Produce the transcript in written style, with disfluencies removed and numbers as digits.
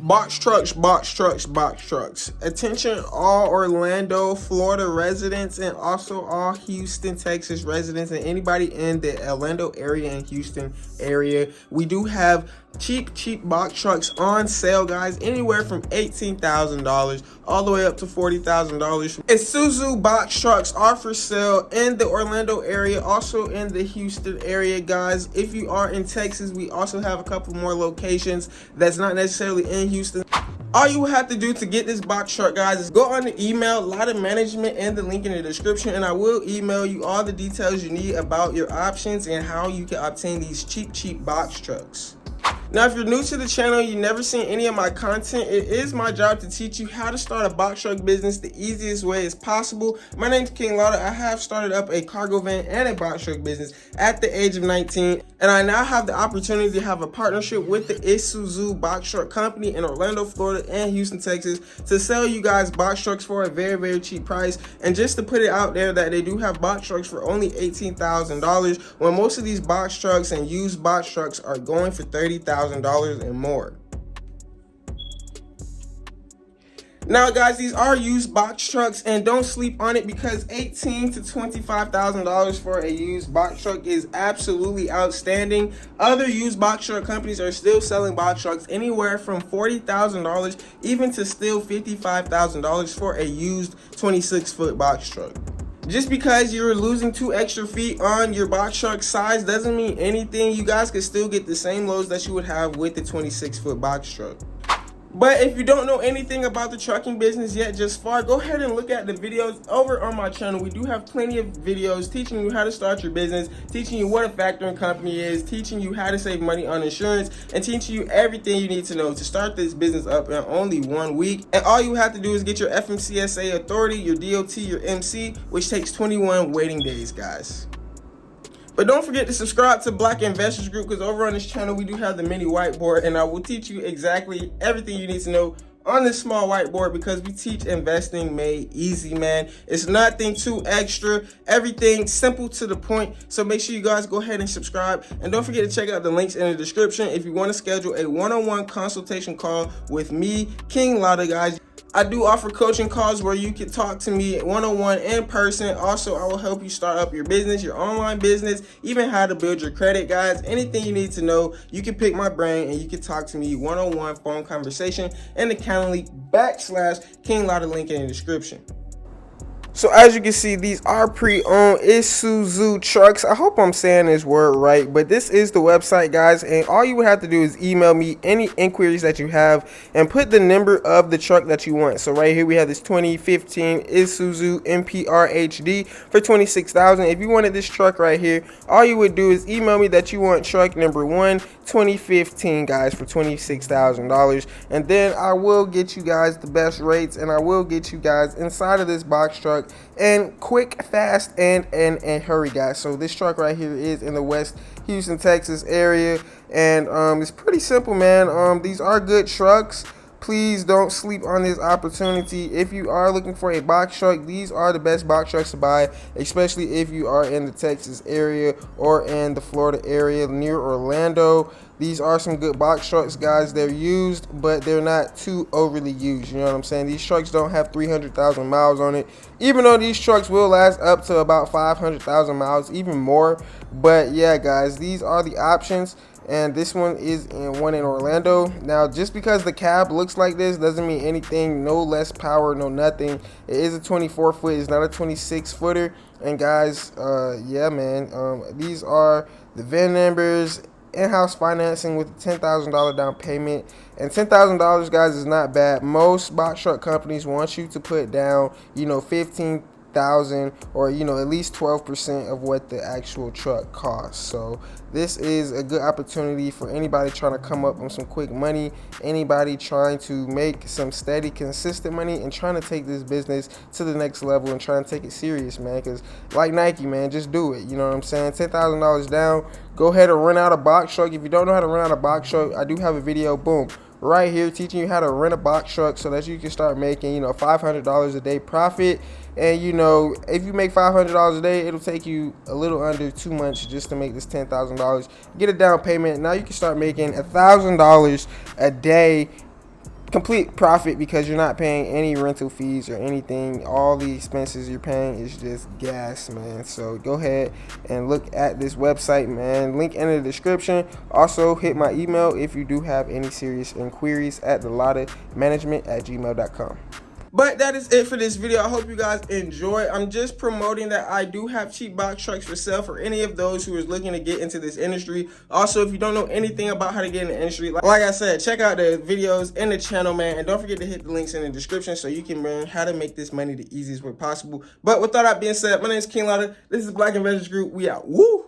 Box trucks. Attention all Orlando, Florida residents, and also all Houston, Texas residents, and anybody in the Orlando area and Houston area. We do have cheap box trucks on sale, guys, anywhere from $18,000 all the way up to $40,000. Isuzu box trucks are for sale in the Orlando area, also in the Houston area, guys. If you are in Texas, we also have a couple more locations that's not necessarily in Houston. All you have to do to get this box truck, guys, is go on the email Lattamanagement and the link in the description, and I will email you all the details you need about your options and how you can obtain these cheap box trucks. Now, if you're new to the channel, you've never seen any of my content, it is my job to teach you how to start a box truck business the easiest way as possible. My name's KINGLATTA. I have started up a cargo van and a box truck business at the age of 19, and I now have the opportunity to have a partnership with the Isuzu box truck company in Orlando, Florida, and Houston, Texas, to sell you guys box trucks for a very cheap price. And just to put it out there that they do have box trucks for only $18,000, when most of these box trucks and used box trucks are going for $30,000 and more. Now, guys, these are used box trucks, and don't sleep on it, because $18,000 to $25,000 for a used box truck is absolutely outstanding. Other used box truck companies are still selling box trucks anywhere from $40,000 even to still $55,000 for a used 26-foot box truck. Just because you're losing 2 extra feet on your box truck size doesn't mean anything. You guys can still get the same loads that you would have with the 26-foot box truck. But if you don't know anything about the trucking business yet just far, go ahead and look at the videos over on my channel. We do have plenty of videos teaching you how to start your business, teaching you what a factoring company is, teaching you how to save money on insurance, and teaching you everything you need to know to start this business up in only 1 week. And all you have to do is get your FMCSA authority, your DOT, your MC, which takes 21 waiting days, guys. But don't forget to subscribe to Black Investors Group, because over on this channel we do have the mini whiteboard, and I will teach you exactly everything you need to know on this small whiteboard, because we teach investing made easy, man. It's nothing too extra, everything simple to the point. So make sure you guys go ahead and subscribe, and don't forget to check out the links in the description if you want to schedule a one-on-one consultation call with me, KINGLATTA, guys. I do offer coaching calls where you can talk to me one-on-one in person. Also, I will help you start up your business, your online business, even how to build your credit, guys. Anything you need to know, you can pick my brain and you can talk to me one-on-one phone conversation in the Calendly /KINGLATTA link in the description. So as you can see, these are pre-owned Isuzu trucks. I hope I'm saying this word right, but this is the website, guys, and all you would have to do is email me any inquiries that you have and put the number of the truck that you want. So right here we have this 2015 Isuzu MPR HD for $26,000. If you wanted this truck right here, all you would do is email me that you want truck number 1 2015, guys, for $26,000, and then I will get you guys the best rates, and I will get you guys inside of this box truck, and quick, fast, and hurry, guys. So this truck right here is in the West Houston, Texas area, and it's pretty simple, man. These are good trucks. Please don't sleep on this opportunity. If you are looking for a box truck, these are the best box trucks to buy, especially if you are in the Texas area or in the Florida area near Orlando. These are some good box trucks, guys. They're used, but they're not too overly used. You know what I'm saying? These trucks don't have 300,000 miles on it, even though these trucks will last up to about 500,000 miles, even more. But yeah, guys, these are the options. And this one is one in Orlando. Now, just because the cab looks like this doesn't mean anything. No less power, no nothing. It is a 24-foot. It's not a 26-footer. And guys, yeah, man, these are the VIN numbers, in-house financing with a $10,000 down payment. And $10,000, guys, is not bad. Most box truck companies want you to put down, you know, $15,000 or, you know, at least 12% of what the actual truck costs. So this is a good opportunity for anybody trying to come up on some quick money, anybody trying to make some steady, consistent money, and trying to take this business to the next level and trying to take it serious, man. Because like Nike, man, just do it. You know what I'm saying? $10,000 down. Go ahead and rent out a box truck. If you don't know how to rent out a box truck, I do have a video, boom, right here, teaching you how to rent a box truck so that you can start making, you know, $500 a day profit. And, you know, if you make $500 a day, it'll take you a little under 2 months just to make this $10,000. Get a down payment. Now you can start making $1,000 a day complete profit because you're not paying any rental fees or anything. All the expenses you're paying is just gas, man. So go ahead and look at this website, man. Link in the description. Also hit my email if you do have any serious inquiries at the Lattamanagement@gmail.com. But that is it for this video. I hope you guys enjoy. I'm just promoting that I do have cheap box trucks for sale for any of those who is looking to get into this industry. Also, if you don't know anything about how to get in the industry, like I said, check out the videos in the channel, man. And don't forget to hit the links in the description so you can learn how to make this money the easiest way possible. But with all that being said, my name is KINGLATTA. This is Black Investors Group. We out. Woo!